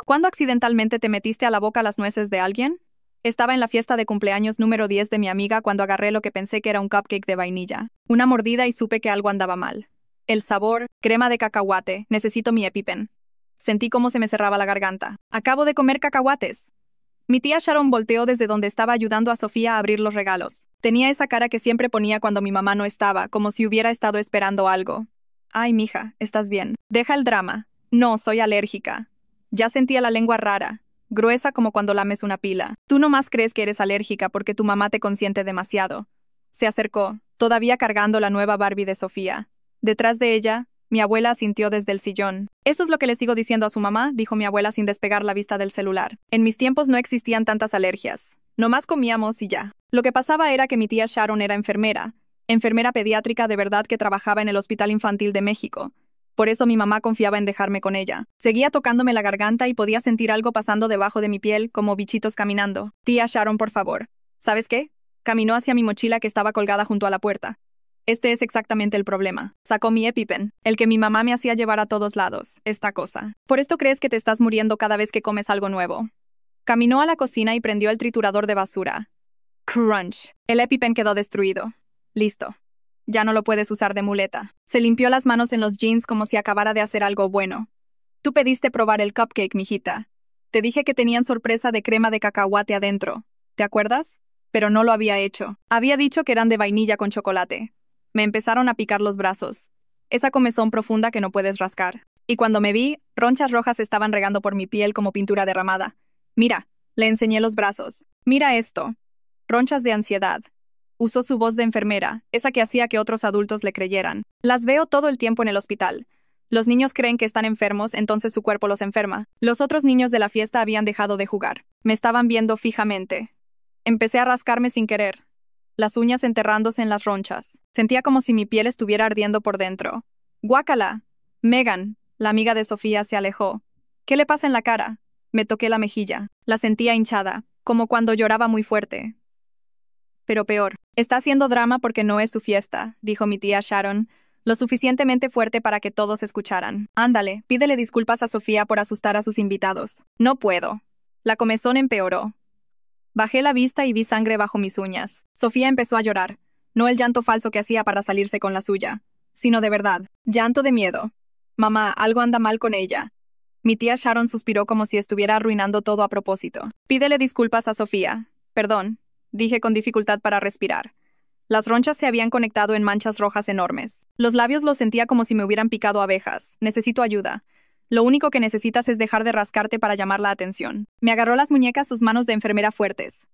¿Cuándo accidentalmente te metiste a la boca las nueces de alguien? Estaba en la fiesta de cumpleaños número 10 de mi amiga cuando agarré lo que pensé que era un cupcake de vainilla. Una mordida y supe que algo andaba mal. El sabor, crema de cacahuate, necesito mi EpiPen. Sentí cómo se me cerraba la garganta. Acabo de comer cacahuates. Mi tía Sharon volteó desde donde estaba ayudando a Sofía a abrir los regalos. Tenía esa cara que siempre ponía cuando mi mamá no estaba, como si hubiera estado esperando algo. Ay, mija, ¿estás bien? Deja el drama. No, soy alérgica. Ya sentía la lengua rara, gruesa como cuando lames una pila. Tú nomás crees que eres alérgica porque tu mamá te consiente demasiado. Se acercó, todavía cargando la nueva Barbie de Sofía. Detrás de ella, mi abuela asintió desde el sillón. Eso es lo que le sigo diciendo a su mamá, dijo mi abuela sin despegar la vista del celular. En mis tiempos no existían tantas alergias. Nomás comíamos y ya. Lo que pasaba era que mi tía Sharon era enfermera pediátrica de verdad que trabajaba en el Hospital Infantil de México. Por eso mi mamá confiaba en dejarme con ella. Seguía tocándome la garganta y podía sentir algo pasando debajo de mi piel, como bichitos caminando. Tía Sharon, por favor. ¿Sabes qué? Caminó hacia mi mochila que estaba colgada junto a la puerta. Este es exactamente el problema. Sacó mi EpiPen, el que mi mamá me hacía llevar a todos lados, esta cosa. Por esto crees que te estás muriendo cada vez que comes algo nuevo. Caminó a la cocina y prendió el triturador de basura. Crunch. El EpiPen quedó destruido. Listo. Ya no lo puedes usar de muleta. Se limpió las manos en los jeans como si acabara de hacer algo bueno. Tú pediste probar el cupcake, mijita. Te dije que tenían sorpresa de crema de cacahuate adentro. ¿Te acuerdas? Pero no lo había hecho. Había dicho que eran de vainilla con chocolate. Me empezaron a picar los brazos. Esa comezón profunda que no puedes rascar. Y cuando me vi, ronchas rojas estaban regando por mi piel como pintura derramada. Mira, le enseñé los brazos. Mira esto. Ronchas de ansiedad. Usó su voz de enfermera, esa que hacía que otros adultos le creyeran. Las veo todo el tiempo en el hospital. Los niños creen que están enfermos, entonces su cuerpo los enferma. Los otros niños de la fiesta habían dejado de jugar. Me estaban viendo fijamente. Empecé a rascarme sin querer, las uñas enterrándose en las ronchas. Sentía como si mi piel estuviera ardiendo por dentro. ¡Guácala! Megan, la amiga de Sofía, se alejó. ¿Qué le pasa en la cara? Me toqué la mejilla. La sentía hinchada, como cuando lloraba muy fuerte. Pero peor, está haciendo drama porque no es su fiesta, dijo mi tía Sharon, lo suficientemente fuerte para que todos escucharan. Ándale, pídele disculpas a Sofía por asustar a sus invitados. No puedo. La comezón empeoró. Bajé la vista y vi sangre bajo mis uñas. Sofía empezó a llorar, no el llanto falso que hacía para salirse con la suya, sino de verdad, llanto de miedo. Mamá, algo anda mal con ella. Mi tía Sharon suspiró como si estuviera arruinando todo a propósito. Pídele disculpas a Sofía. Perdón, dije con dificultad para respirar. Las ronchas se habían conectado en manchas rojas enormes. Los labios los sentía como si me hubieran picado abejas. Necesito ayuda. Lo único que necesitas es dejar de rascarte para llamar la atención. Me agarró las muñecas sus manos de enfermera fuertes.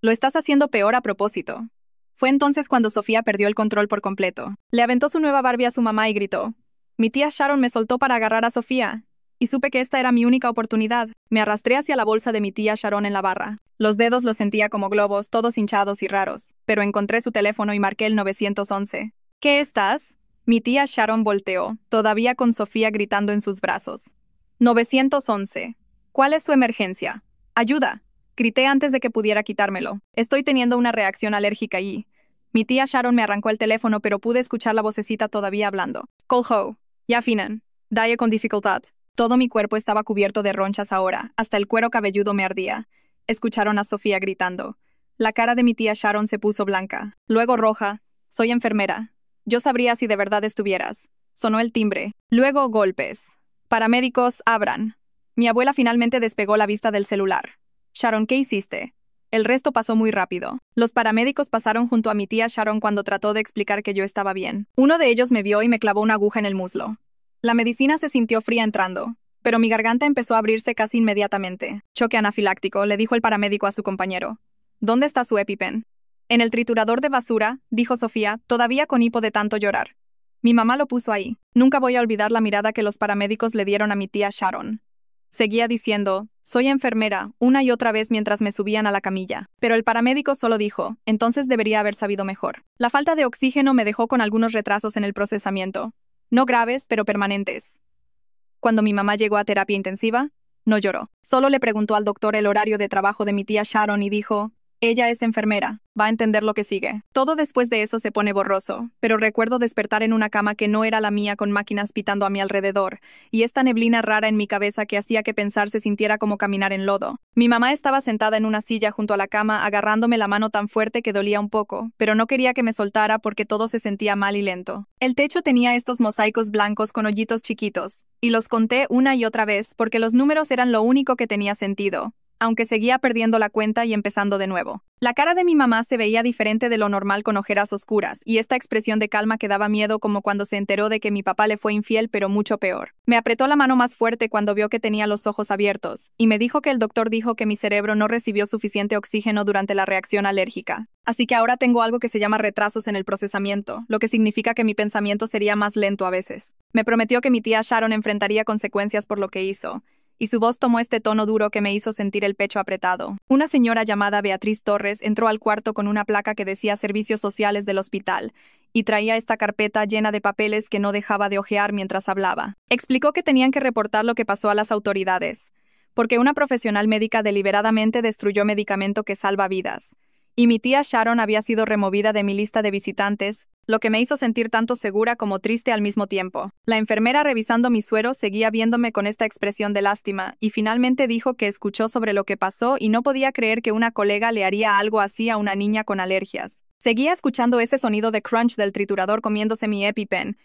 Lo estás haciendo peor a propósito. Fue entonces cuando Sofía perdió el control por completo. Le aventó su nueva Barbie a su mamá y gritó. Mi tía Sharon me soltó para agarrar a Sofía, y supe que esta era mi única oportunidad. Me arrastré hacia la bolsa de mi tía Sharon en la barra. Los dedos los sentía como globos, todos hinchados y raros, pero encontré su teléfono y marqué el 911. ¿Qué estás? Mi tía Sharon volteó, todavía con Sofía gritando en sus brazos. 911. ¿Cuál es su emergencia? ¡Ayuda! Grité antes de que pudiera quitármelo. Estoy teniendo una reacción alérgica y... Mi tía Sharon me arrancó el teléfono, pero pude escuchar la vocecita todavía hablando. Colho. Ya finan. Daye con dificultad. Todo mi cuerpo estaba cubierto de ronchas ahora, hasta el cuero cabelludo me ardía. Escucharon a Sofía gritando. La cara de mi tía Sharon se puso blanca, luego roja. Soy enfermera. Yo sabría si de verdad estuvieras. Sonó el timbre. Luego golpes. Paramédicos, abran. Mi abuela finalmente despegó la vista del celular. Sharon, ¿qué hiciste? El resto pasó muy rápido. Los paramédicos pasaron junto a mi tía Sharon cuando trató de explicar que yo estaba bien. Uno de ellos me vio y me clavó una aguja en el muslo. La medicina se sintió fría entrando, pero mi garganta empezó a abrirse casi inmediatamente. Choque anafiláctico, le dijo el paramédico a su compañero. ¿Dónde está su EpiPen? En el triturador de basura, dijo Sofía, todavía con hipo de tanto llorar. Mi mamá lo puso ahí. Nunca voy a olvidar la mirada que los paramédicos le dieron a mi tía Sharon. Seguía diciendo, soy enfermera, una y otra vez mientras me subían a la camilla. Pero el paramédico solo dijo, entonces debería haber sabido mejor. La falta de oxígeno me dejó con algunos retrasos en el procesamiento. No graves, pero permanentes. Cuando mi mamá llegó a terapia intensiva, no lloró. Solo le preguntó al doctor el horario de trabajo de mi tía Sharon y dijo, Ella es enfermera, va a entender lo que sigue. Todo después de eso se pone borroso, pero recuerdo despertar en una cama que no era la mía con máquinas pitando a mi alrededor, y esta neblina rara en mi cabeza que hacía que pensar se sintiera como caminar en lodo. Mi mamá estaba sentada en una silla junto a la cama agarrándome la mano tan fuerte que dolía un poco, pero no quería que me soltara porque todo se sentía mal y lento. El techo tenía estos mosaicos blancos con hoyitos chiquitos, y los conté una y otra vez porque los números eran lo único que tenía sentido, aunque seguía perdiendo la cuenta y empezando de nuevo. La cara de mi mamá se veía diferente de lo normal con ojeras oscuras, y esta expresión de calma que daba miedo como cuando se enteró de que mi papá le fue infiel, pero mucho peor. Me apretó la mano más fuerte cuando vio que tenía los ojos abiertos, y me dijo que el doctor dijo que mi cerebro no recibió suficiente oxígeno durante la reacción alérgica. Así que ahora tengo algo que se llama retrasos en el procesamiento, lo que significa que mi pensamiento sería más lento a veces. Me prometió que mi tía Sharon enfrentaría consecuencias por lo que hizo, y su voz tomó este tono duro que me hizo sentir el pecho apretado. Una señora llamada Beatriz Torres entró al cuarto con una placa que decía Servicios Sociales del hospital, y traía esta carpeta llena de papeles que no dejaba de hojear mientras hablaba. Explicó que tenían que reportar lo que pasó a las autoridades, porque una profesional médica deliberadamente destruyó medicamento que salva vidas. Y mi tía Sharon había sido removida de mi lista de visitantes, lo que me hizo sentir tanto segura como triste al mismo tiempo. La enfermera revisando mi suero seguía viéndome con esta expresión de lástima, y finalmente dijo que escuchó sobre lo que pasó y no podía creer que una colega le haría algo así a una niña con alergias. Seguía escuchando ese sonido de crunch del triturador comiéndose mi EpiPen,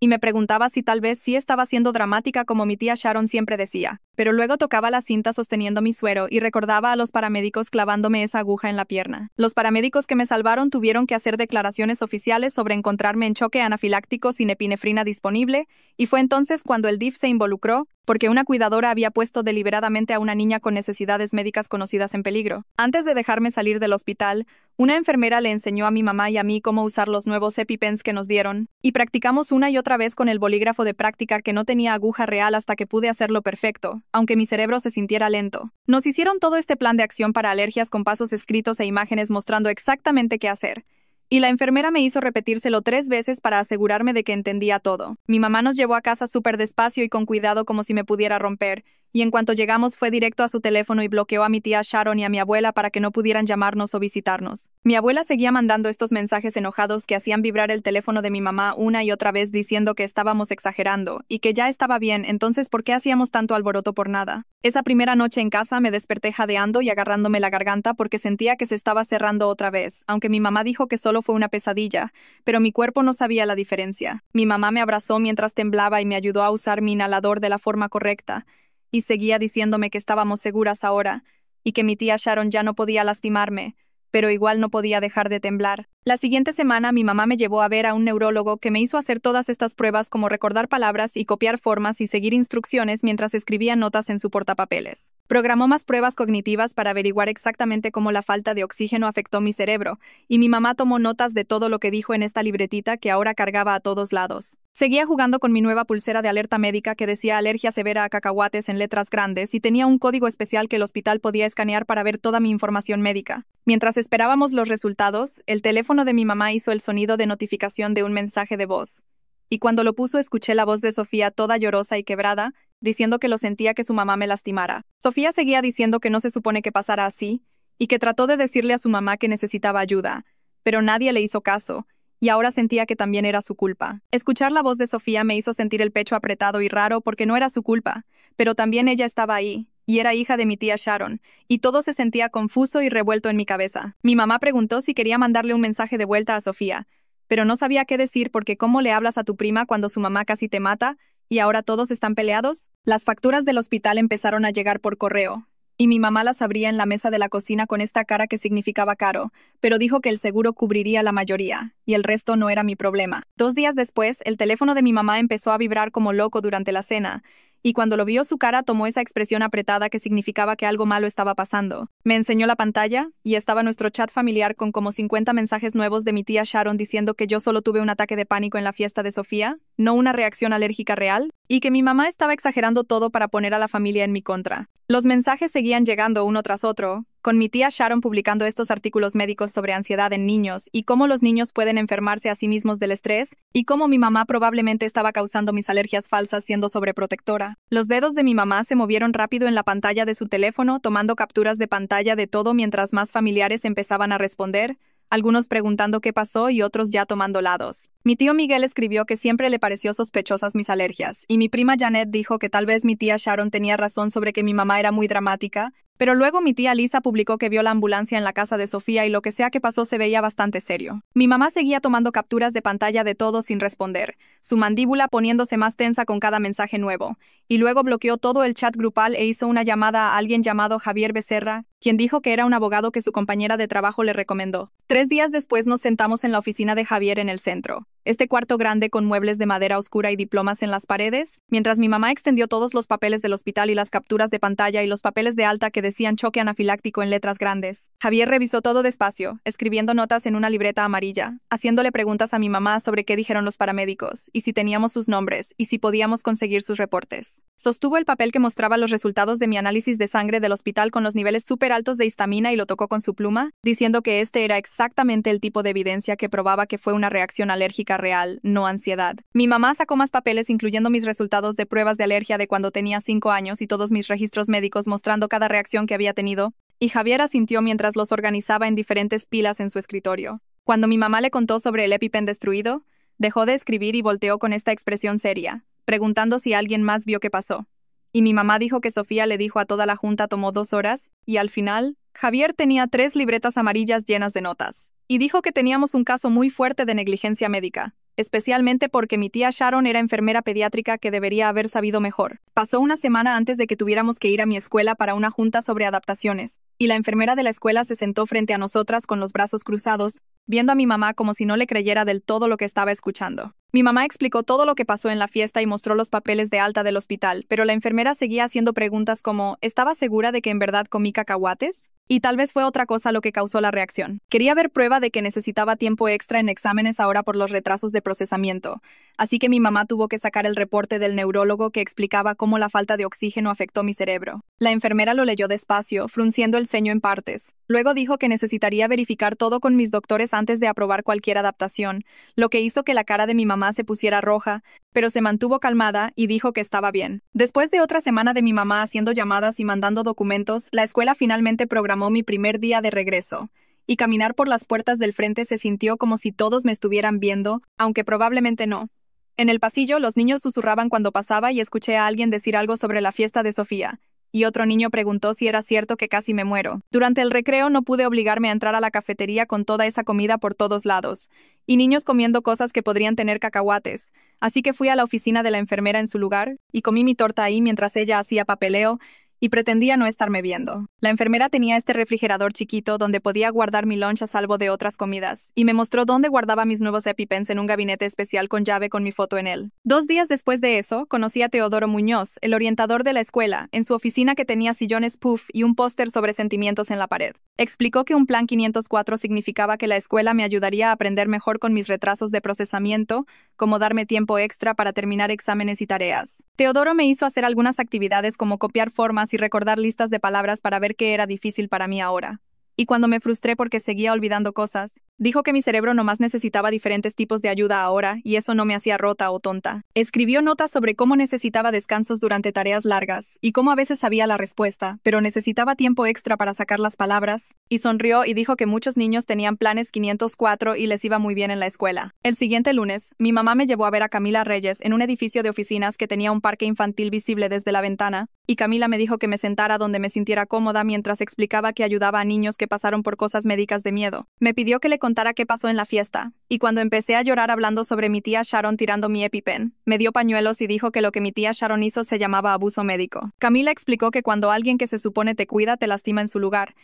y me preguntaba si tal vez sí estaba siendo dramática como mi tía Sharon siempre decía. Pero luego tocaba la cinta sosteniendo mi suero y recordaba a los paramédicos clavándome esa aguja en la pierna. Los paramédicos que me salvaron tuvieron que hacer declaraciones oficiales sobre encontrarme en choque anafiláctico sin epinefrina disponible, y fue entonces cuando el DIF se involucró, porque una cuidadora había puesto deliberadamente a una niña con necesidades médicas conocidas en peligro. Antes de dejarme salir del hospital, una enfermera le enseñó a mi mamá y a mí cómo usar los nuevos EpiPens que nos dieron, y practicamos una y otra vez con el bolígrafo de práctica que no tenía aguja real hasta que pude hacerlo perfecto, aunque mi cerebro se sintiera lento. Nos hicieron todo este plan de acción para alergias con pasos escritos e imágenes mostrando exactamente qué hacer, y la enfermera me hizo repetírselo 3 veces para asegurarme de que entendía todo. Mi mamá nos llevó a casa súper despacio y con cuidado como si me pudiera romper, y en cuanto llegamos fue directo a su teléfono y bloqueó a mi tía Sharon y a mi abuela para que no pudieran llamarnos o visitarnos. Mi abuela seguía mandando estos mensajes enojados que hacían vibrar el teléfono de mi mamá una y otra vez diciendo que estábamos exagerando y que ya estaba bien, entonces ¿por qué hacíamos tanto alboroto por nada? Esa primera noche en casa me desperté jadeando y agarrándome la garganta porque sentía que se estaba cerrando otra vez, aunque mi mamá dijo que solo fue una pesadilla, pero mi cuerpo no sabía la diferencia. Mi mamá me abrazó mientras temblaba y me ayudó a usar mi inhalador de la forma correcta, y seguía diciéndome que estábamos seguras ahora, y que mi tía Sharon ya no podía lastimarme, pero igual no podía dejar de temblar. La siguiente semana mi mamá me llevó a ver a un neurólogo que me hizo hacer todas estas pruebas como recordar palabras y copiar formas y seguir instrucciones mientras escribía notas en su portapapeles. Programó más pruebas cognitivas para averiguar exactamente cómo la falta de oxígeno afectó mi cerebro, y mi mamá tomó notas de todo lo que dijo en esta libretita que ahora cargaba a todos lados. Seguía jugando con mi nueva pulsera de alerta médica que decía alergia severa a cacahuates en letras grandes y tenía un código especial que el hospital podía escanear para ver toda mi información médica. Mientras esperábamos los resultados, el teléfono de mi mamá hizo el sonido de notificación de un mensaje de voz. Y cuando lo puso escuché la voz de Sofía toda llorosa y quebrada, diciendo que lo sentía que su mamá me lastimara. Sofía seguía diciendo que no se supone que pasara así, y que trató de decirle a su mamá que necesitaba ayuda, pero nadie le hizo caso, y ahora sentía que también era su culpa. Escuchar la voz de Sofía me hizo sentir el pecho apretado y raro porque no era su culpa, pero también ella estaba ahí, y era hija de mi tía Sharon, y todo se sentía confuso y revuelto en mi cabeza. Mi mamá preguntó si quería mandarle un mensaje de vuelta a Sofía, pero no sabía qué decir porque ¿cómo le hablas a tu prima cuando su mamá casi te mata y ahora todos están peleados? Las facturas del hospital empezaron a llegar por correo, y mi mamá las abría en la mesa de la cocina con esta cara que significaba caro, pero dijo que el seguro cubriría la mayoría, y el resto no era mi problema. 2 días después, el teléfono de mi mamá empezó a vibrar como loco durante la cena, y cuando lo vio su cara tomó esa expresión apretada que significaba que algo malo estaba pasando. Me enseñó la pantalla, y estaba nuestro chat familiar con como 50 mensajes nuevos de mi tía Sharon diciendo que yo solo tuve un ataque de pánico en la fiesta de Sofía, no una reacción alérgica real, y que mi mamá estaba exagerando todo para poner a la familia en mi contra. Los mensajes seguían llegando uno tras otro, con mi tía Sharon publicando estos artículos médicos sobre ansiedad en niños y cómo los niños pueden enfermarse a sí mismos del estrés, y cómo mi mamá probablemente estaba causando mis alergias falsas siendo sobreprotectora. Los dedos de mi mamá se movieron rápido en la pantalla de su teléfono, tomando capturas de pantalla de todo mientras más familiares empezaban a responder, algunos preguntando qué pasó y otros ya tomando lados. Mi tío Miguel escribió que siempre le pareció sospechosas mis alergias, y mi prima Janet dijo que tal vez mi tía Sharon tenía razón sobre que mi mamá era muy dramática, pero luego mi tía Lisa publicó que vio la ambulancia en la casa de Sofía y lo que sea que pasó se veía bastante serio. Mi mamá seguía tomando capturas de pantalla de todo sin responder, su mandíbula poniéndose más tensa con cada mensaje nuevo, y luego bloqueó todo el chat grupal e hizo una llamada a alguien llamado Javier Becerra, quien dijo que era un abogado que su compañera de trabajo le recomendó. 3 días después nos sentamos en la oficina de Javier en el centro. Este cuarto grande con muebles de madera oscura y diplomas en las paredes, mientras mi mamá extendió todos los papeles del hospital y las capturas de pantalla y los papeles de alta que decían choque anafiláctico en letras grandes. Javier revisó todo despacio, escribiendo notas en una libreta amarilla, haciéndole preguntas a mi mamá sobre qué dijeron los paramédicos, y si teníamos sus nombres, y si podíamos conseguir sus reportes. Sostuvo el papel que mostraba los resultados de mi análisis de sangre del hospital con los niveles súper altos de histamina y lo tocó con su pluma, diciendo que este era exactamente el tipo de evidencia que probaba que fue una reacción alérgica real, no ansiedad. Mi mamá sacó más papeles incluyendo mis resultados de pruebas de alergia de cuando tenía 5 años y todos mis registros médicos mostrando cada reacción que había tenido, y Javier asintió mientras los organizaba en diferentes pilas en su escritorio. Cuando mi mamá le contó sobre el EpiPen destruido, dejó de escribir y volteó con esta expresión seria, preguntando si alguien más vio qué pasó. Y mi mamá dijo que Sofía le dijo a toda la junta tomó 2 horas, y al final, Javier tenía 3 libretas amarillas llenas de notas. Y dijo que teníamos un caso muy fuerte de negligencia médica, especialmente porque mi tía Sharon era enfermera pediátrica que debería haber sabido mejor. Pasó una semana antes de que tuviéramos que ir a mi escuela para una junta sobre adaptaciones, y la enfermera de la escuela se sentó frente a nosotras con los brazos cruzados, viendo a mi mamá como si no le creyera del todo lo que estaba escuchando. Mi mamá explicó todo lo que pasó en la fiesta y mostró los papeles de alta del hospital, pero la enfermera seguía haciendo preguntas como ¿estaba segura de que en verdad comí cacahuates? Y tal vez fue otra cosa lo que causó la reacción. Quería ver prueba de que necesitaba tiempo extra en exámenes ahora por los retrasos de procesamiento, así que mi mamá tuvo que sacar el reporte del neurólogo que explicaba cómo la falta de oxígeno afectó mi cerebro. La enfermera lo leyó despacio, frunciendo el ceño en partes. Luego dijo que necesitaría verificar todo con mis doctores antes de aprobar cualquier adaptación, lo que hizo que la cara de mi mamá se pusiera roja, pero se mantuvo calmada y dijo que estaba bien. Después de otra semana de mi mamá haciendo llamadas y mandando documentos, la escuela finalmente programó mi primer día de regreso, y caminar por las puertas del frente se sintió como si todos me estuvieran viendo, aunque probablemente no. En el pasillo, los niños susurraban cuando pasaba y escuché a alguien decir algo sobre la fiesta de Sofía, y otro niño preguntó si era cierto que casi me muero. Durante el recreo no pude obligarme a entrar a la cafetería con toda esa comida por todos lados, y niños comiendo cosas que podrían tener cacahuates, así que fui a la oficina de la enfermera en su lugar, y comí mi torta ahí mientras ella hacía papeleo, y pretendía no estarme viendo. La enfermera tenía este refrigerador chiquito donde podía guardar mi lunch a salvo de otras comidas, y me mostró dónde guardaba mis nuevos EpiPens en un gabinete especial con llave con mi foto en él. 2 días después de eso, conocí a Teodoro Muñoz, el orientador de la escuela, en su oficina que tenía sillones puff y un póster sobre sentimientos en la pared. Explicó que un plan 504 significaba que la escuela me ayudaría a aprender mejor con mis retrasos de procesamiento, como darme tiempo extra para terminar exámenes y tareas. Teodoro me hizo hacer algunas actividades como copiar formas y recordar listas de palabras para ver qué era difícil para mí ahora. Y cuando me frustré porque seguía olvidando cosas, dijo que mi cerebro nomás necesitaba diferentes tipos de ayuda ahora y eso no me hacía rota o tonta. Escribió notas sobre cómo necesitaba descansos durante tareas largas y cómo a veces sabía la respuesta, pero necesitaba tiempo extra para sacar las palabras, y sonrió y dijo que muchos niños tenían planes 504 y les iba muy bien en la escuela. El siguiente lunes, mi mamá me llevó a ver a Camila Reyes en un edificio de oficinas que tenía un parque infantil visible desde la ventana, y Camila me dijo que me sentara donde me sintiera cómoda mientras explicaba que ayudaba a niños que pasaron por cosas médicas de miedo. Me pidió que le contara qué pasó en la fiesta, y cuando empecé a llorar hablando sobre mi tía Sharon tirando mi EpiPen, me dio pañuelos y dijo que lo que mi tía Sharon hizo se llamaba abuso médico. Camila explicó que cuando alguien que se supone te cuida te lastima en su lugar,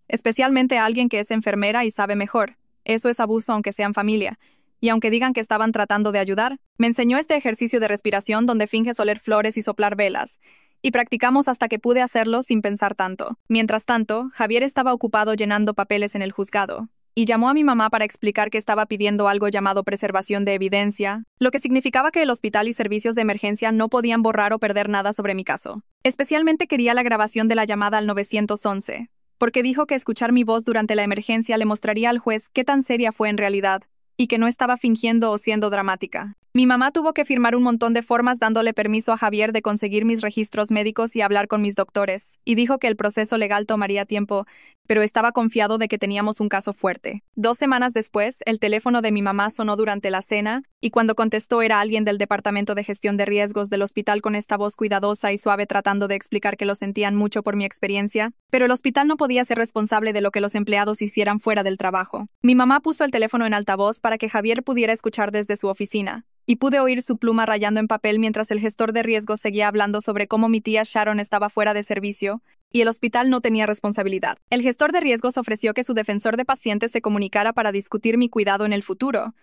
especialmente a alguien que es enfermera y sabe mejor. Eso es abuso aunque sean familia. Y aunque digan que estaban tratando de ayudar, me enseñó este ejercicio de respiración donde finges oler flores y soplar velas, y practicamos hasta que pude hacerlo sin pensar tanto. Mientras tanto, Javier estaba ocupado llenando papeles en el juzgado, y llamó a mi mamá para explicar que estaba pidiendo algo llamado preservación de evidencia, lo que significaba que el hospital y servicios de emergencia no podían borrar o perder nada sobre mi caso. Especialmente quería la grabación de la llamada al 911, porque dijo que escuchar mi voz durante la emergencia le mostraría al juez qué tan seria fue en realidad, y que no estaba fingiendo o siendo dramática. Mi mamá tuvo que firmar un montón de formas dándole permiso a Javier de conseguir mis registros médicos y hablar con mis doctores, y dijo que el proceso legal tomaría tiempo, pero estaba confiado de que teníamos un caso fuerte. 2 semanas después, el teléfono de mi mamá sonó durante la cena, y cuando contestó era alguien del Departamento de Gestión de Riesgos del hospital con esta voz cuidadosa y suave tratando de explicar que lo sentían mucho por mi experiencia, pero el hospital no podía ser responsable de lo que los empleados hicieran fuera del trabajo. Mi mamá puso el teléfono en altavoz para que Javier pudiera escuchar desde su oficina, y pude oír su pluma rayando en papel mientras el gestor de riesgos seguía hablando sobre cómo mi tía Sharon estaba fuera de servicio y el hospital no tenía responsabilidad. El gestor de riesgos ofreció que su defensor de pacientes se comunicara para discutir mi cuidado en el futuro,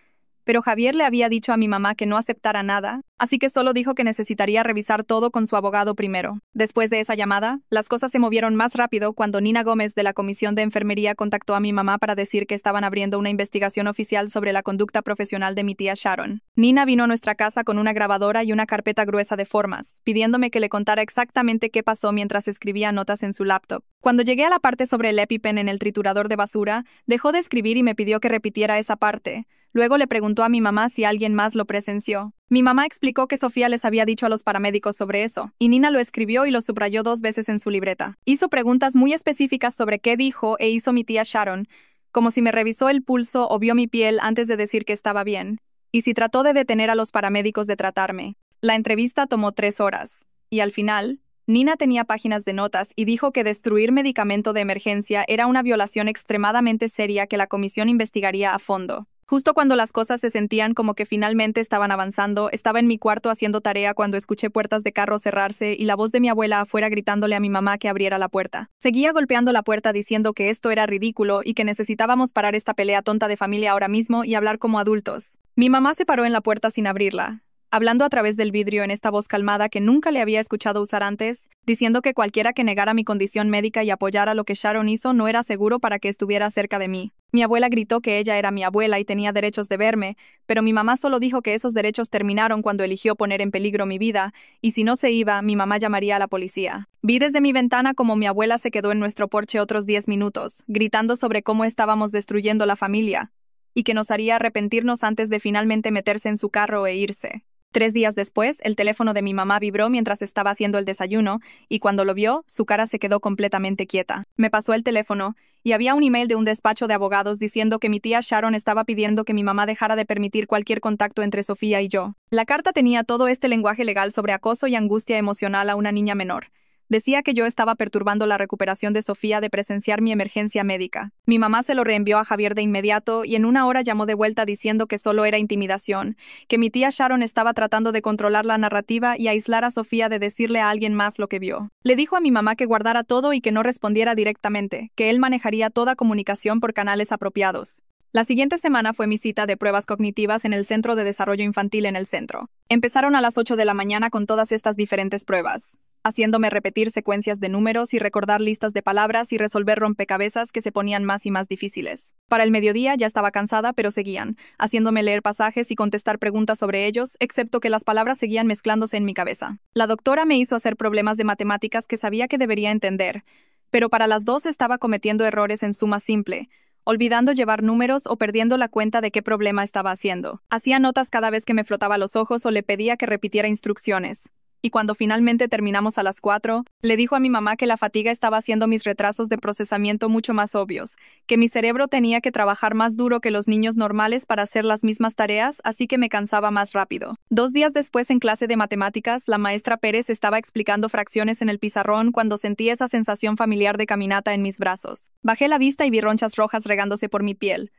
pero Javier le había dicho a mi mamá que no aceptara nada, así que solo dijo que necesitaría revisar todo con su abogado primero. Después de esa llamada, las cosas se movieron más rápido cuando Nina Gómez de la Comisión de Enfermería contactó a mi mamá para decir que estaban abriendo una investigación oficial sobre la conducta profesional de mi tía Sharon. Nina vino a nuestra casa con una grabadora y una carpeta gruesa de formas, pidiéndome que le contara exactamente qué pasó mientras escribía notas en su laptop. Cuando llegué a la parte sobre el EpiPen en el triturador de basura, dejó de escribir y me pidió que repitiera esa parte. Luego le preguntó a mi mamá si alguien más lo presenció. Mi mamá explicó que Sofía les había dicho a los paramédicos sobre eso, y Nina lo escribió y lo subrayó 2 veces en su libreta. Hizo preguntas muy específicas sobre qué dijo e hizo mi tía Sharon, como si me revisó el pulso o vio mi piel antes de decir que estaba bien, y si trató de detener a los paramédicos de tratarme. La entrevista tomó 3 horas, y al final, Nina tenía páginas de notas y dijo que destruir medicamento de emergencia era una violación extremadamente seria que la comisión investigaría a fondo. Justo cuando las cosas se sentían como que finalmente estaban avanzando, estaba en mi cuarto haciendo tarea cuando escuché puertas de carro cerrarse y la voz de mi abuela afuera gritándole a mi mamá que abriera la puerta. Seguía golpeando la puerta diciendo que esto era ridículo y que necesitábamos parar esta pelea tonta de familia ahora mismo y hablar como adultos. Mi mamá se paró en la puerta sin abrirla, hablando a través del vidrio en esta voz calmada que nunca le había escuchado usar antes, diciendo que cualquiera que negara mi condición médica y apoyara lo que Sharon hizo no era seguro para que estuviera cerca de mí. Mi abuela gritó que ella era mi abuela y tenía derechos de verme, pero mi mamá solo dijo que esos derechos terminaron cuando eligió poner en peligro mi vida, y si no se iba, mi mamá llamaría a la policía. Vi desde mi ventana como mi abuela se quedó en nuestro porche otros 10 minutos, gritando sobre cómo estábamos destruyendo la familia, y que nos haría arrepentirnos antes de finalmente meterse en su carro e irse. 3 días después, el teléfono de mi mamá vibró mientras estaba haciendo el desayuno, y cuando lo vio, su cara se quedó completamente quieta. Me pasó el teléfono, y había un email de un despacho de abogados diciendo que mi tía Sharon estaba pidiendo que mi mamá dejara de permitir cualquier contacto entre Sofía y yo. La carta tenía todo este lenguaje legal sobre acoso y angustia emocional a una niña menor. Decía que yo estaba perturbando la recuperación de Sofía de presenciar mi emergencia médica. Mi mamá se lo reenvió a Javier de inmediato y en una hora llamó de vuelta diciendo que solo era intimidación, que mi tía Sharon estaba tratando de controlar la narrativa y aislar a Sofía de decirle a alguien más lo que vio. Le dijo a mi mamá que guardara todo y que no respondiera directamente, que él manejaría toda comunicación por canales apropiados. La siguiente semana fue mi cita de pruebas cognitivas en el Centro de Desarrollo Infantil en el centro. Empezaron a las 8 de la mañana con todas estas diferentes pruebas, haciéndome repetir secuencias de números y recordar listas de palabras y resolver rompecabezas que se ponían más y más difíciles. Para el mediodía ya estaba cansada, pero seguían, haciéndome leer pasajes y contestar preguntas sobre ellos, excepto que las palabras seguían mezclándose en mi cabeza. La doctora me hizo hacer problemas de matemáticas que sabía que debería entender, pero para las 2 estaba cometiendo errores en suma simple, olvidando llevar números o perdiendo la cuenta de qué problema estaba haciendo. Hacía notas cada vez que me frotaba los ojos o le pedía que repitiera instrucciones. Y cuando finalmente terminamos a las 4, le dijo a mi mamá que la fatiga estaba haciendo mis retrasos de procesamiento mucho más obvios, que mi cerebro tenía que trabajar más duro que los niños normales para hacer las mismas tareas, así que me cansaba más rápido. 2 días después, en clase de matemáticas, la maestra Pérez estaba explicando fracciones en el pizarrón cuando sentí esa sensación familiar de caminata en mis brazos. Bajé la vista y vi ronchas rojas regándose por mi piel.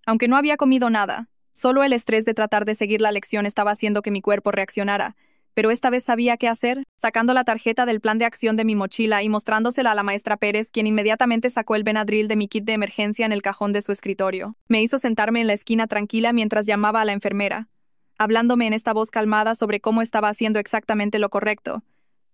Aunque no había comido nada, solo el estrés de tratar de seguir la lección estaba haciendo que mi cuerpo reaccionara. Pero esta vez sabía qué hacer, sacando la tarjeta del plan de acción de mi mochila y mostrándosela a la maestra Pérez, quien inmediatamente sacó el Benadryl de mi kit de emergencia en el cajón de su escritorio. Me hizo sentarme en la esquina tranquila mientras llamaba a la enfermera, hablándome en esta voz calmada sobre cómo estaba haciendo exactamente lo correcto,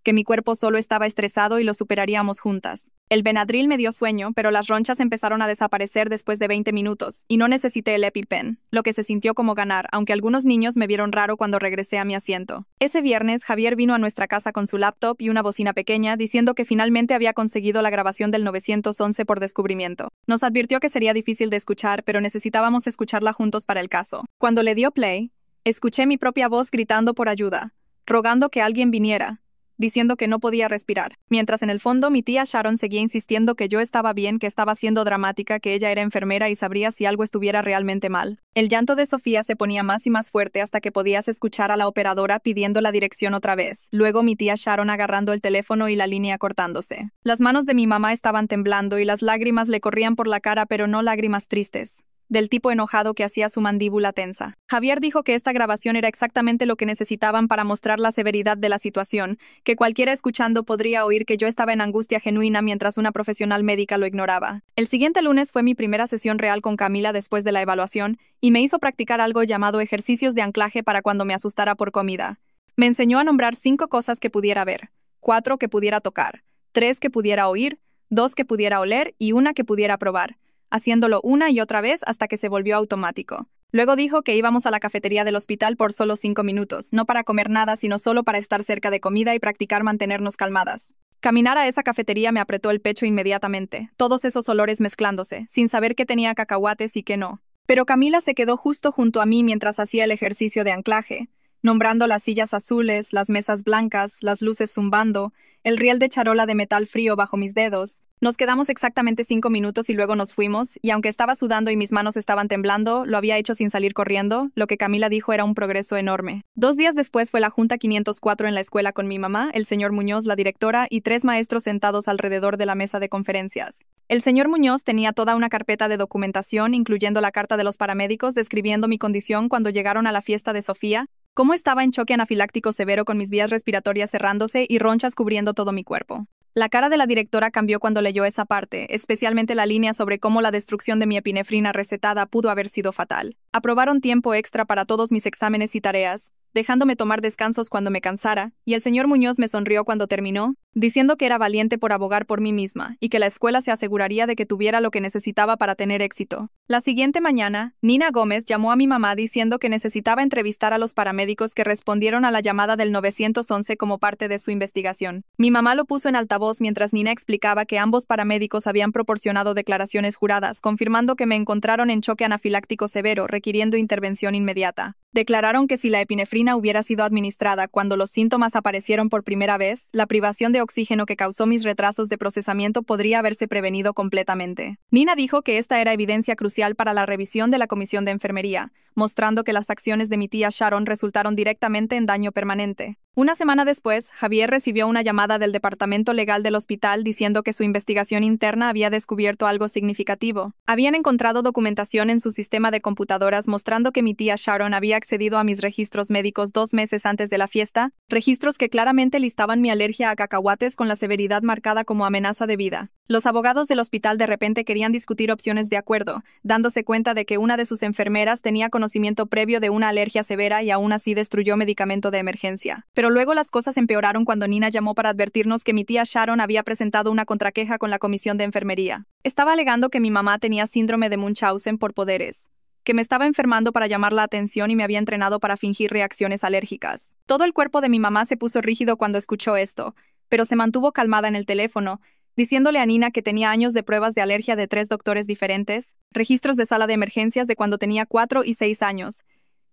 que mi cuerpo solo estaba estresado y lo superaríamos juntas. El Benadryl me dio sueño, pero las ronchas empezaron a desaparecer después de 20 minutos, y no necesité el EpiPen, lo que se sintió como ganar, aunque algunos niños me vieron raro cuando regresé a mi asiento. Ese viernes, Javier vino a nuestra casa con su laptop y una bocina pequeña, diciendo que finalmente había conseguido la grabación del 911 por descubrimiento. Nos advirtió que sería difícil de escuchar, pero necesitábamos escucharla juntos para el caso. Cuando le dio play, escuché mi propia voz gritando por ayuda, rogando que alguien viniera, diciendo que no podía respirar. Mientras en el fondo mi tía Sharon seguía insistiendo que yo estaba bien, que estaba siendo dramática, que ella era enfermera y sabría si algo estuviera realmente mal. El llanto de Sofía se ponía más y más fuerte hasta que podías escuchar a la operadora pidiendo la dirección otra vez. Luego mi tía Sharon agarrando el teléfono y la línea cortándose. Las manos de mi mamá estaban temblando y las lágrimas le corrían por la cara, pero no lágrimas tristes, del tipo enojado que hacía su mandíbula tensa. Javier dijo que esta grabación era exactamente lo que necesitaban para mostrar la severidad de la situación, que cualquiera escuchando podría oír que yo estaba en angustia genuina mientras una profesional médica lo ignoraba. El siguiente lunes fue mi primera sesión real con Camila después de la evaluación, y me hizo practicar algo llamado ejercicios de anclaje para cuando me asustara por comida. Me enseñó a nombrar 5 cosas que pudiera ver, 4 que pudiera tocar, 3 que pudiera oír, 2 que pudiera oler y 1 que pudiera probar, haciéndolo una y otra vez hasta que se volvió automático. Luego dijo que íbamos a la cafetería del hospital por solo 5 minutos, no para comer nada, sino solo para estar cerca de comida y practicar mantenernos calmadas. Caminar a esa cafetería me apretó el pecho inmediatamente, todos esos olores mezclándose, sin saber qué tenía cacahuates y qué no. Pero Camila se quedó justo junto a mí mientras hacía el ejercicio de anclaje, nombrando las sillas azules, las mesas blancas, las luces zumbando, el riel de charola de metal frío bajo mis dedos. Nos quedamos exactamente 5 minutos y luego nos fuimos, y aunque estaba sudando y mis manos estaban temblando, lo había hecho sin salir corriendo. Lo que Camila dijo era un progreso enorme. 2 días después fue la Junta 504 en la escuela con mi mamá, el señor Muñoz, la directora, y 3 maestros sentados alrededor de la mesa de conferencias. El señor Muñoz tenía toda una carpeta de documentación, incluyendo la carta de los paramédicos describiendo mi condición cuando llegaron a la fiesta de Sofía, cómo estaba en choque anafiláctico severo con mis vías respiratorias cerrándose y ronchas cubriendo todo mi cuerpo. La cara de la directora cambió cuando leyó esa parte, especialmente la línea sobre cómo la destrucción de mi epinefrina recetada pudo haber sido fatal. Aprobaron tiempo extra para todos mis exámenes y tareas, dejándome tomar descansos cuando me cansara, y el señor Muñoz me sonrió cuando terminó, diciendo que era valiente por abogar por mí misma, y que la escuela se aseguraría de que tuviera lo que necesitaba para tener éxito. La siguiente mañana, Nina Gómez llamó a mi mamá diciendo que necesitaba entrevistar a los paramédicos que respondieron a la llamada del 911 como parte de su investigación. Mi mamá lo puso en altavoz mientras Nina explicaba que ambos paramédicos habían proporcionado declaraciones juradas, confirmando que me encontraron en choque anafiláctico severo, requiriendo intervención inmediata. Declararon que si la epinefrina hubiera sido administrada cuando los síntomas aparecieron por primera vez, la privación de oxígeno que causó mis retrasos de procesamiento podría haberse prevenido completamente. Nina dijo que esta era evidencia crucial para la revisión de la Comisión de Enfermería, mostrando que las acciones de mi tía Sharon resultaron directamente en daño permanente. Una semana después, Javier recibió una llamada del departamento legal del hospital diciendo que su investigación interna había descubierto algo significativo. Habían encontrado documentación en su sistema de computadoras mostrando que mi tía Sharon había accedido a mis registros médicos 2 meses antes de la fiesta, registros que claramente listaban mi alergia a cacahuates con la severidad marcada como amenaza de vida. Los abogados del hospital de repente querían discutir opciones de acuerdo, dándose cuenta de que una de sus enfermeras tenía conocimiento previo de una alergia severa y aún así destruyó medicamento de emergencia. Pero luego las cosas empeoraron cuando Nina llamó para advertirnos que mi tía Sharon había presentado una contraqueja con la Comisión de Enfermería. Estaba alegando que mi mamá tenía síndrome de Munchausen por poderes, que me estaba enfermando para llamar la atención y me había entrenado para fingir reacciones alérgicas. Todo el cuerpo de mi mamá se puso rígido cuando escuchó esto, pero se mantuvo calmada en el teléfono, diciéndole a Nina que tenía años de pruebas de alergia de 3 doctores diferentes, registros de sala de emergencias de cuando tenía 4 y 6 años,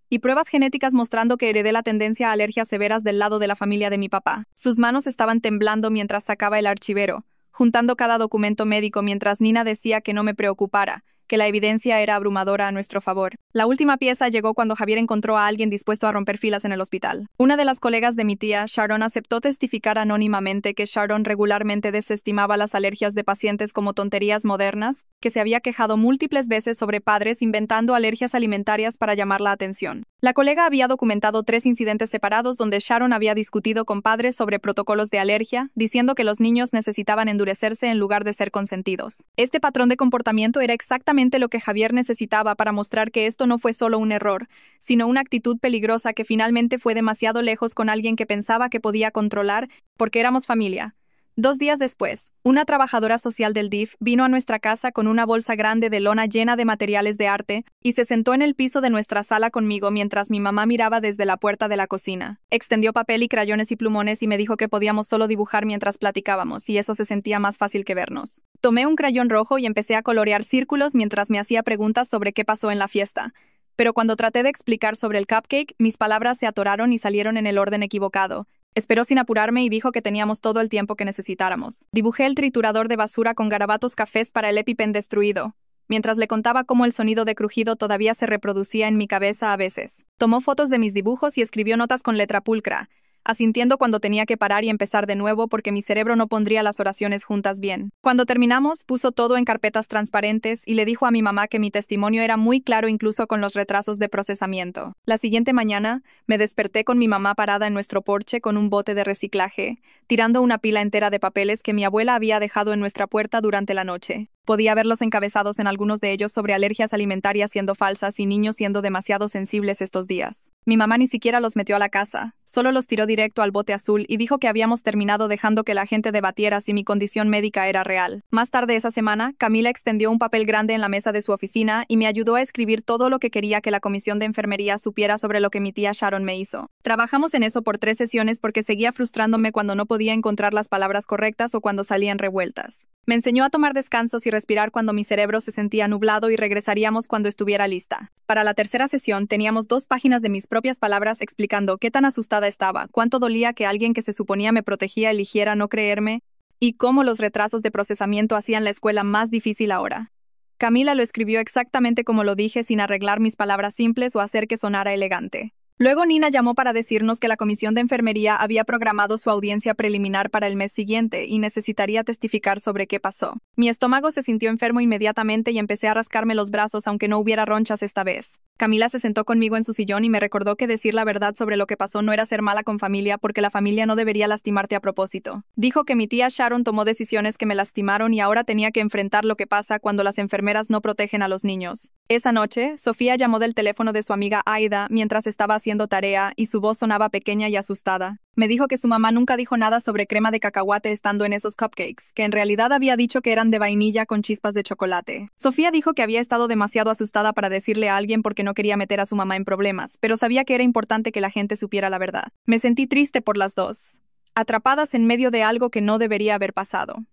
y pruebas genéticas mostrando que heredé la tendencia a alergias severas del lado de la familia de mi papá. Sus manos estaban temblando mientras sacaba el archivero, juntando cada documento médico mientras Nina decía que no me preocupara, que la evidencia era abrumadora a nuestro favor. La última pieza llegó cuando Javier encontró a alguien dispuesto a romper filas en el hospital. Una de las colegas de mi tía, Sharon, aceptó testificar anónimamente que Sharon regularmente desestimaba las alergias de pacientes como tonterías modernas, que se había quejado múltiples veces sobre padres inventando alergias alimentarias para llamar la atención. La colega había documentado 3 incidentes separados donde Sharon había discutido con padres sobre protocolos de alergia, diciendo que los niños necesitaban endurecerse en lugar de ser consentidos. Este patrón de comportamiento era exactamente exactamente lo que Javier necesitaba para mostrar que esto no fue solo un error, sino una actitud peligrosa que finalmente fue demasiado lejos con alguien que pensaba que podía controlar, porque éramos familia. 2 días después, una trabajadora social del DIF vino a nuestra casa con una bolsa grande de lona llena de materiales de arte y se sentó en el piso de nuestra sala conmigo mientras mi mamá miraba desde la puerta de la cocina. Extendió papel y crayones y plumones y me dijo que podíamos solo dibujar mientras platicábamos, y eso se sentía más fácil que vernos. Tomé un crayón rojo y empecé a colorear círculos mientras me hacía preguntas sobre qué pasó en la fiesta. Pero cuando traté de explicar sobre el cupcake, mis palabras se atoraron y salieron en el orden equivocado. Esperó sin apurarme y dijo que teníamos todo el tiempo que necesitáramos. Dibujé el triturador de basura con garabatos cafés para el EpiPen destruido, mientras le contaba cómo el sonido de crujido todavía se reproducía en mi cabeza a veces. Tomó fotos de mis dibujos y escribió notas con letra pulcra, asintiendo cuando tenía que parar y empezar de nuevo porque mi cerebro no pondría las oraciones juntas bien. Cuando terminamos, puso todo en carpetas transparentes y le dijo a mi mamá que mi testimonio era muy claro incluso con los retrasos de procesamiento. La siguiente mañana, me desperté con mi mamá parada en nuestro porche con un bote de reciclaje, tirando una pila entera de papeles que mi abuela había dejado en nuestra puerta durante la noche. Podía ver los encabezados en algunos de ellos sobre alergias alimentarias siendo falsas y niños siendo demasiado sensibles estos días. Mi mamá ni siquiera los metió a la casa, solo los tiró directo al bote azul y dijo que habíamos terminado dejando que la gente debatiera si mi condición médica era real. Más tarde esa semana, Camila extendió un papel grande en la mesa de su oficina y me ayudó a escribir todo lo que quería que la comisión de enfermería supiera sobre lo que mi tía Sharon me hizo. Trabajamos en eso por 3 sesiones porque seguía frustrándome cuando no podía encontrar las palabras correctas o cuando salían revueltas. Me enseñó a tomar descansos y respirar cuando mi cerebro se sentía nublado y regresaríamos cuando estuviera lista. Para la tercera sesión teníamos 2 páginas de mis propias palabras explicando qué tan asustada estaba, cuánto dolía que alguien que se suponía me protegía eligiera no creerme y cómo los retrasos de procesamiento hacían la escuela más difícil ahora. Camila lo escribió exactamente como lo dije sin arreglar mis palabras simples o hacer que sonara elegante. Luego Nina llamó para decirnos que la comisión de enfermería había programado su audiencia preliminar para el mes siguiente y necesitaría testificar sobre qué pasó. Mi estómago se sintió enfermo inmediatamente y empecé a rascarme los brazos aunque no hubiera ronchas esta vez. Camila se sentó conmigo en su sillón y me recordó que decir la verdad sobre lo que pasó no era ser mala con familia porque la familia no debería lastimarte a propósito. Dijo que mi tía Sharon tomó decisiones que me lastimaron y ahora tenía que enfrentar lo que pasa cuando las enfermeras no protegen a los niños. Esa noche, Sofía llamó del teléfono de su amiga Aida mientras estaba haciendo tarea y su voz sonaba pequeña y asustada. Me dijo que su mamá nunca dijo nada sobre crema de cacahuate estando en esos cupcakes, que en realidad había dicho que eran de vainilla con chispas de chocolate. Sofía dijo que había estado demasiado asustada para decirle a alguien porque no quería meter a su mamá en problemas, pero sabía que era importante que la gente supiera la verdad. Me sentí triste por las dos, atrapadas en medio de algo que no debería haber pasado.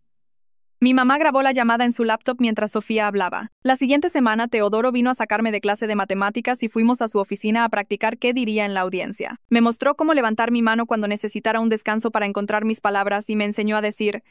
Mi mamá grabó la llamada en su laptop mientras Sofía hablaba. La siguiente semana, Teodoro vino a sacarme de clase de matemáticas y fuimos a su oficina a practicar qué diría en la audiencia. Me mostró cómo levantar mi mano cuando necesitara un descanso para encontrar mis palabras y me enseñó a decir: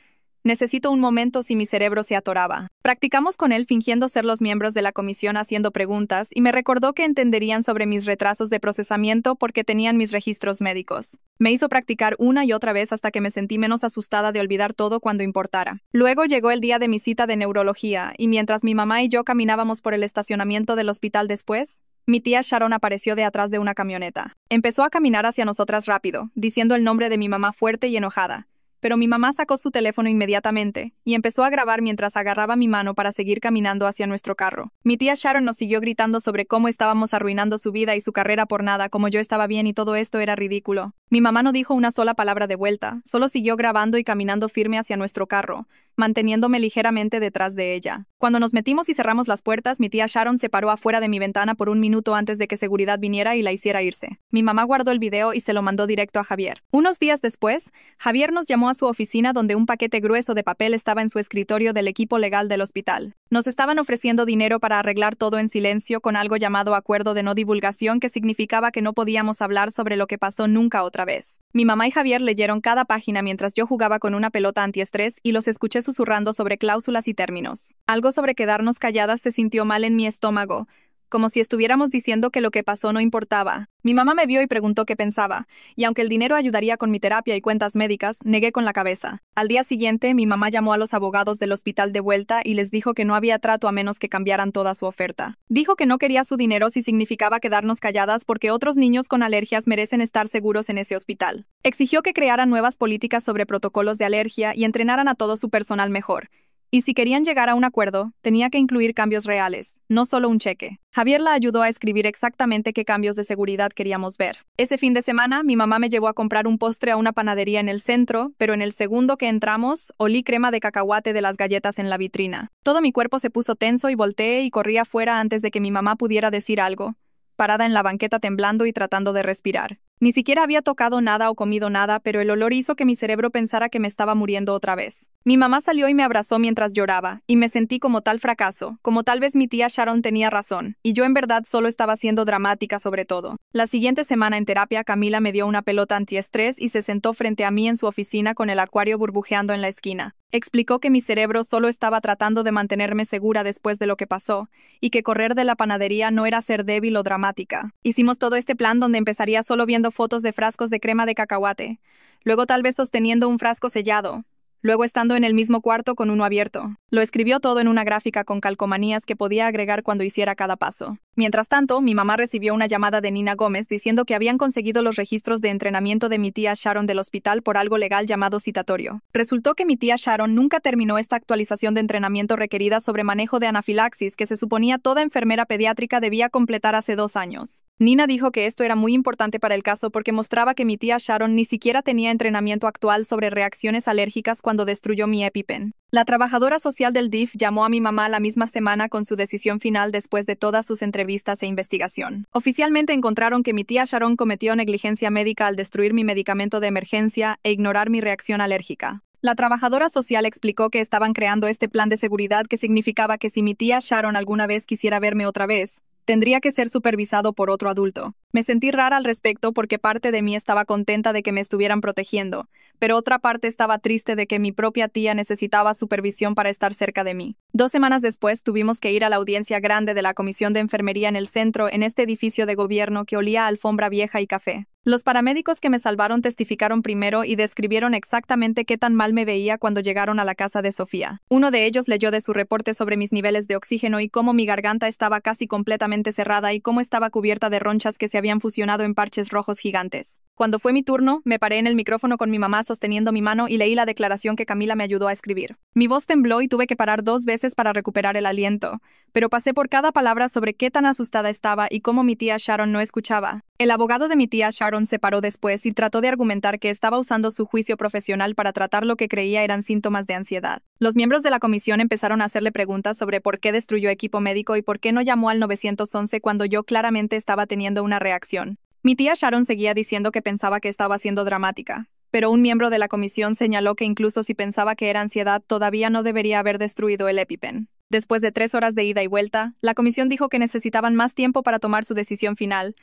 necesito un momento si mi cerebro se atoraba. Practicamos con él fingiendo ser los miembros de la comisión haciendo preguntas y me recordó que entenderían sobre mis retrasos de procesamiento porque tenían mis registros médicos. Me hizo practicar una y otra vez hasta que me sentí menos asustada de olvidar todo cuando importara. Luego llegó el día de mi cita de neurología y mientras mi mamá y yo caminábamos por el estacionamiento del hospital después, mi tía Sharon apareció de atrás de una camioneta. Empezó a caminar hacia nosotras rápido, diciendo el nombre de mi mamá fuerte y enojada. Pero mi mamá sacó su teléfono inmediatamente y empezó a grabar mientras agarraba mi mano para seguir caminando hacia nuestro carro. Mi tía Sharon nos siguió gritando sobre cómo estábamos arruinando su vida y su carrera por nada, como yo estaba bien y todo esto era ridículo. Mi mamá no dijo una sola palabra de vuelta, solo siguió grabando y caminando firme hacia nuestro carro, manteniéndome ligeramente detrás de ella. Cuando nos metimos y cerramos las puertas, mi tía Sharon se paró afuera de mi ventana por un minuto antes de que seguridad viniera y la hiciera irse. Mi mamá guardó el video y se lo mandó directo a Javier. Unos días después, Javier nos llamó a su oficina donde un paquete grueso de papel estaba en su escritorio del equipo legal del hospital. Nos estaban ofreciendo dinero para arreglar todo en silencio con algo llamado acuerdo de no divulgación, que significaba que no podíamos hablar sobre lo que pasó nunca otra vez. Mi mamá y Javier leyeron cada página mientras yo jugaba con una pelota antiestrés y los escuché susurrando sobre cláusulas y términos. Algo sobre quedarnos calladas se sintió mal en mi estómago, como si estuviéramos diciendo que lo que pasó no importaba. Mi mamá me vio y preguntó qué pensaba, y aunque el dinero ayudaría con mi terapia y cuentas médicas, negué con la cabeza. Al día siguiente, mi mamá llamó a los abogados del hospital de vuelta y les dijo que no había trato a menos que cambiaran toda su oferta. Dijo que no quería su dinero si significaba quedarnos calladas porque otros niños con alergias merecen estar seguros en ese hospital. Exigió que crearan nuevas políticas sobre protocolos de alergia y entrenaran a todo su personal mejor. Y si querían llegar a un acuerdo, tenía que incluir cambios reales, no solo un cheque. Javier la ayudó a escribir exactamente qué cambios de seguridad queríamos ver. Ese fin de semana, mi mamá me llevó a comprar un postre a una panadería en el centro, pero en el segundo que entramos, olí crema de cacahuate de las galletas en la vitrina. Todo mi cuerpo se puso tenso y volteé y corrí afuera antes de que mi mamá pudiera decir algo, parada en la banqueta temblando y tratando de respirar. Ni siquiera había tocado nada o comido nada, pero el olor hizo que mi cerebro pensara que me estaba muriendo otra vez. Mi mamá salió y me abrazó mientras lloraba, y me sentí como tal fracaso, como tal vez mi tía Sharon tenía razón, y yo en verdad solo estaba siendo dramática sobre todo. La siguiente semana en terapia, Camila me dio una pelota antiestrés y se sentó frente a mí en su oficina con el acuario burbujeando en la esquina. Explicó que mi cerebro solo estaba tratando de mantenerme segura después de lo que pasó, y que correr de la panadería no era ser débil o dramática. Hicimos todo este plan donde empezaría solo viendo fotos de frascos de crema de cacahuate, luego tal vez sosteniendo un frasco sellado, luego estando en el mismo cuarto con uno abierto. Lo escribió todo en una gráfica con calcomanías que podía agregar cuando hiciera cada paso. Mientras tanto, mi mamá recibió una llamada de Nina Gómez diciendo que habían conseguido los registros de entrenamiento de mi tía Sharon del hospital por algo legal llamado citatorio. Resultó que mi tía Sharon nunca terminó esta actualización de entrenamiento requerida sobre manejo de anafilaxis que se suponía toda enfermera pediátrica debía completar hace 2 años. Nina dijo que esto era muy importante para el caso porque mostraba que mi tía Sharon ni siquiera tenía entrenamiento actual sobre reacciones alérgicas cuando destruyó mi EpiPen. La trabajadora social del DIF llamó a mi mamá la misma semana con su decisión final después de todas sus entrevistas e investigación. Oficialmente encontraron que mi tía Sharon cometió negligencia médica al destruir mi medicamento de emergencia e ignorar mi reacción alérgica. La trabajadora social explicó que estaban creando este plan de seguridad que significaba que si mi tía Sharon alguna vez quisiera verme otra vez, tendría que ser supervisado por otro adulto. Me sentí rara al respecto porque parte de mí estaba contenta de que me estuvieran protegiendo, pero otra parte estaba triste de que mi propia tía necesitaba supervisión para estar cerca de mí. 2 semanas después tuvimos que ir a la audiencia grande de la Comisión de Enfermería en el centro en este edificio de gobierno que olía a alfombra vieja y café. Los paramédicos que me salvaron testificaron primero y describieron exactamente qué tan mal me veía cuando llegaron a la casa de Sofía. Uno de ellos leyó de su reporte sobre mis niveles de oxígeno y cómo mi garganta estaba casi completamente cerrada y cómo estaba cubierta de ronchas que se habían fusionado en parches rojos gigantes. Cuando fue mi turno, me paré en el micrófono con mi mamá sosteniendo mi mano y leí la declaración que Camila me ayudó a escribir. Mi voz tembló y tuve que parar 2 veces para recuperar el aliento, pero pasé por cada palabra sobre qué tan asustada estaba y cómo mi tía Sharon no escuchaba. El abogado de mi tía Sharon se paró después y trató de argumentar que estaba usando su juicio profesional para tratar lo que creía eran síntomas de ansiedad. Los miembros de la comisión empezaron a hacerle preguntas sobre por qué destruyó equipo médico y por qué no llamó al 911 cuando yo claramente estaba teniendo una reacción. Mi tía Sharon seguía diciendo que pensaba que estaba siendo dramática, pero un miembro de la comisión señaló que incluso si pensaba que era ansiedad, todavía no debería haber destruido el EpiPen. Después de 3 horas de ida y vuelta, la comisión dijo que necesitaban más tiempo para tomar su decisión final,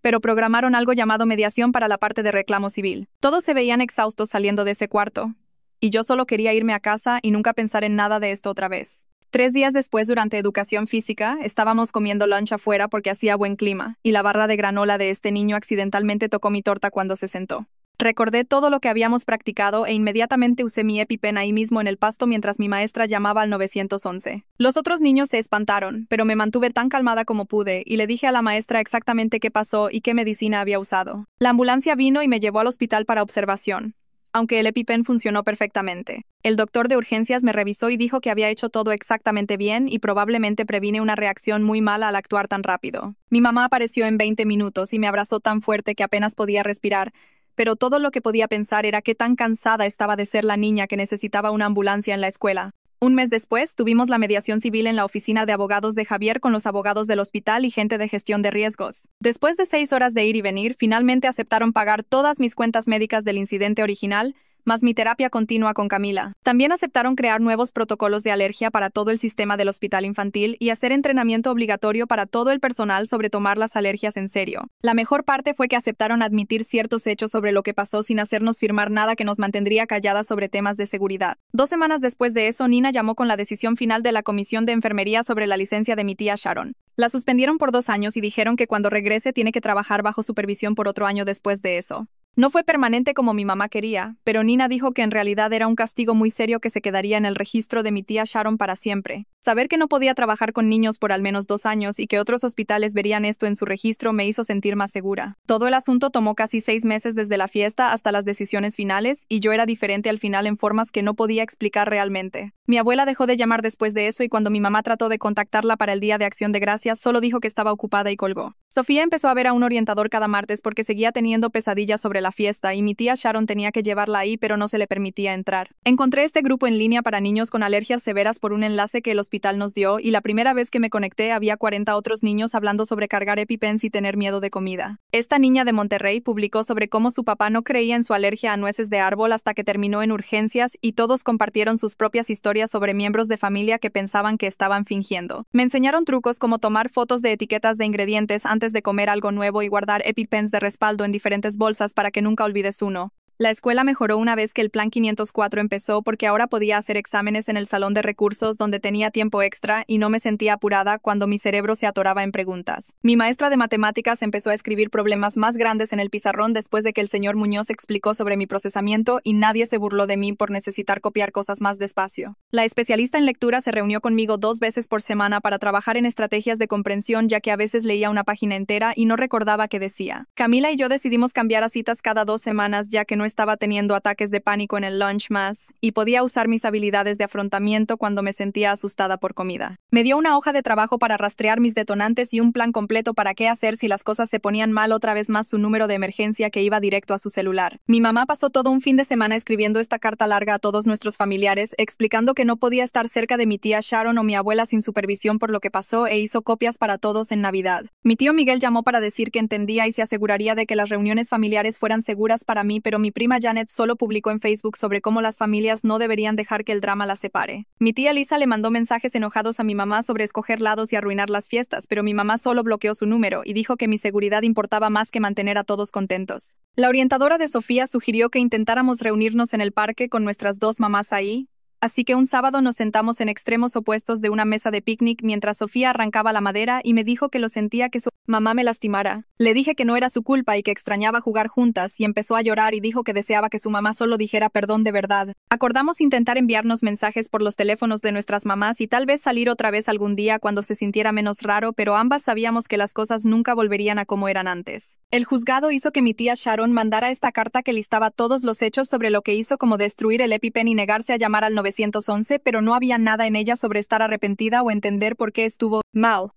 pero programaron algo llamado mediación para la parte de reclamo civil. Todos se veían exhaustos saliendo de ese cuarto, y yo solo quería irme a casa y nunca pensar en nada de esto otra vez. 3 días después, durante educación física, estábamos comiendo lunch afuera porque hacía buen clima, y la barra de granola de este niño accidentalmente tocó mi torta cuando se sentó. Recordé todo lo que habíamos practicado e inmediatamente usé mi EpiPen ahí mismo en el pasto mientras mi maestra llamaba al 911. Los otros niños se espantaron, pero me mantuve tan calmada como pude y le dije a la maestra exactamente qué pasó y qué medicina había usado. La ambulancia vino y me llevó al hospital para observación, aunque el EpiPen funcionó perfectamente. El doctor de urgencias me revisó y dijo que había hecho todo exactamente bien y probablemente previne una reacción muy mala al actuar tan rápido. Mi mamá apareció en 20 minutos y me abrazó tan fuerte que apenas podía respirar, pero todo lo que podía pensar era qué tan cansada estaba de ser la niña que necesitaba una ambulancia en la escuela. Un mes después, tuvimos la mediación civil en la oficina de abogados de Javier con los abogados del hospital y gente de gestión de riesgos. Después de 6 horas de ir y venir, finalmente aceptaron pagar todas mis cuentas médicas del incidente original, más mi terapia continua con Camila. También aceptaron crear nuevos protocolos de alergia para todo el sistema del hospital infantil y hacer entrenamiento obligatorio para todo el personal sobre tomar las alergias en serio. La mejor parte fue que aceptaron admitir ciertos hechos sobre lo que pasó sin hacernos firmar nada que nos mantendría calladas sobre temas de seguridad. 2 semanas después de eso, Nina llamó con la decisión final de la Comisión de Enfermería sobre la licencia de mi tía Sharon. La suspendieron por 2 años y dijeron que cuando regrese tiene que trabajar bajo supervisión por otro año después de eso. No fue permanente como mi mamá quería, pero Nina dijo que en realidad era un castigo muy serio que se quedaría en el registro de mi tía Sharon para siempre. Saber que no podía trabajar con niños por al menos 2 años y que otros hospitales verían esto en su registro me hizo sentir más segura. Todo el asunto tomó casi 6 meses desde la fiesta hasta las decisiones finales y yo era diferente al final en formas que no podía explicar realmente. Mi abuela dejó de llamar después de eso y cuando mi mamá trató de contactarla para el Día de Acción de Gracias, solo dijo que estaba ocupada y colgó. Sofía empezó a ver a un orientador cada martes porque seguía teniendo pesadillas sobre la fiesta y mi tía Sharon tenía que llevarla ahí pero no se le permitía entrar. Encontré este grupo en línea para niños con alergias severas por un enlace que el hospital nos dio y la primera vez que me conecté había 40 otros niños hablando sobre cargar EpiPens y tener miedo de comida. Esta niña de Monterrey publicó sobre cómo su papá no creía en su alergia a nueces de árbol hasta que terminó en urgencias y todos compartieron sus propias historias sobre miembros de familia que pensaban que estaban fingiendo. Me enseñaron trucos como tomar fotos de etiquetas de ingredientes antes de comer algo nuevo y guardar EpiPens de respaldo en diferentes bolsas para que nunca olvides uno. La escuela mejoró una vez que el Plan 504 empezó porque ahora podía hacer exámenes en el salón de recursos donde tenía tiempo extra y no me sentía apurada cuando mi cerebro se atoraba en preguntas. Mi maestra de matemáticas empezó a escribir problemas más grandes en el pizarrón después de que el señor Muñoz explicó sobre mi procesamiento y nadie se burló de mí por necesitar copiar cosas más despacio. La especialista en lectura se reunió conmigo 2 veces por semana para trabajar en estrategias de comprensión ya que a veces leía una página entera y no recordaba qué decía. Camila y yo decidimos cambiar a citas cada 2 semanas ya que no estaba teniendo ataques de pánico en el lunch más y podía usar mis habilidades de afrontamiento cuando me sentía asustada por comida. Me dio una hoja de trabajo para rastrear mis detonantes y un plan completo para qué hacer si las cosas se ponían mal, otra vez más su número de emergencia que iba directo a su celular. Mi mamá pasó todo un fin de semana escribiendo esta carta larga a todos nuestros familiares, explicando que no podía estar cerca de mi tía Sharon o mi abuela sin supervisión por lo que pasó e hizo copias para todos en Navidad. Mi tío Miguel llamó para decir que entendía y se aseguraría de que las reuniones familiares fueran seguras para mí, pero mi prima Janet solo publicó en Facebook sobre cómo las familias no deberían dejar que el drama las separe. Mi tía Lisa le mandó mensajes enojados a mi mamá sobre escoger lados y arruinar las fiestas, pero mi mamá solo bloqueó su número y dijo que mi seguridad importaba más que mantener a todos contentos. La orientadora de Sofía sugirió que intentáramos reunirnos en el parque con nuestras 2 mamás ahí, así que un sábado nos sentamos en extremos opuestos de una mesa de picnic mientras Sofía arrancaba la madera y me dijo que lo sentía que su mamá me lastimara. Le dije que no era su culpa y que extrañaba jugar juntas y empezó a llorar y dijo que deseaba que su mamá solo dijera perdón de verdad. Acordamos intentar enviarnos mensajes por los teléfonos de nuestras mamás y tal vez salir otra vez algún día cuando se sintiera menos raro, pero ambas sabíamos que las cosas nunca volverían a como eran antes. El juzgado hizo que mi tía Sharon mandara esta carta que listaba todos los hechos sobre lo que hizo, como destruir el EpiPen y negarse a llamar al 911, pero no había nada en ella sobre estar arrepentida o entender por qué estuvo mal.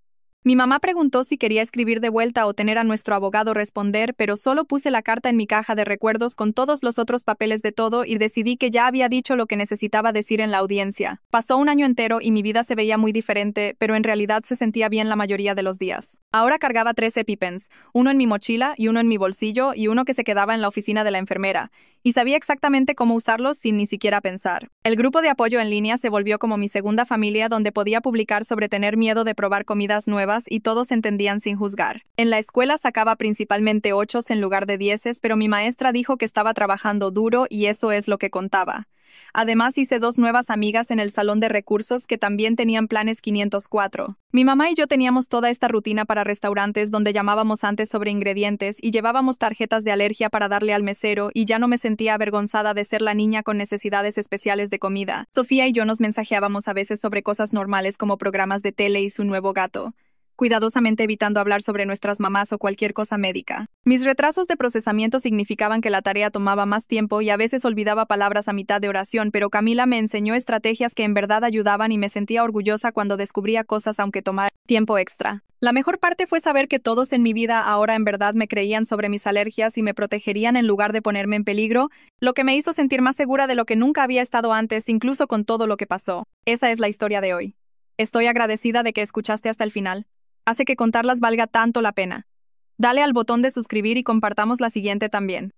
Mi mamá preguntó si quería escribir de vuelta o tener a nuestro abogado responder, pero solo puse la carta en mi caja de recuerdos con todos los otros papeles de todo y decidí que ya había dicho lo que necesitaba decir en la audiencia. Pasó un año entero y mi vida se veía muy diferente, pero en realidad se sentía bien la mayoría de los días. Ahora cargaba 3 EpiPens, uno en mi mochila y uno en mi bolsillo y uno que se quedaba en la oficina de la enfermera, y sabía exactamente cómo usarlos sin ni siquiera pensar. El grupo de apoyo en línea se volvió como mi segunda familia, donde podía publicar sobre tener miedo de probar comidas nuevas y todos entendían sin juzgar. En la escuela sacaba principalmente 8 en lugar de 10, pero mi maestra dijo que estaba trabajando duro y eso es lo que contaba. Además, hice 2 nuevas amigas en el salón de recursos que también tenían planes 504. Mi mamá y yo teníamos toda esta rutina para restaurantes donde llamábamos antes sobre ingredientes y llevábamos tarjetas de alergia para darle al mesero y ya no me sentía avergonzada de ser la niña con necesidades especiales de comida. Sofía y yo nos mensajeábamos a veces sobre cosas normales como programas de tele y su nuevo gato, cuidadosamente evitando hablar sobre nuestras mamás o cualquier cosa médica. Mis retrasos de procesamiento significaban que la tarea tomaba más tiempo y a veces olvidaba palabras a mitad de oración, pero Camila me enseñó estrategias que en verdad ayudaban y me sentía orgullosa cuando descubría cosas aunque tomara tiempo extra. La mejor parte fue saber que todos en mi vida ahora en verdad me creían sobre mis alergias y me protegerían en lugar de ponerme en peligro, lo que me hizo sentir más segura de lo que nunca había estado antes, incluso con todo lo que pasó. Esa es la historia de hoy. Estoy agradecida de que escuchaste hasta el final. Hace que contarlas valga tanto la pena. Dale al botón de suscribir y compartamos la siguiente también.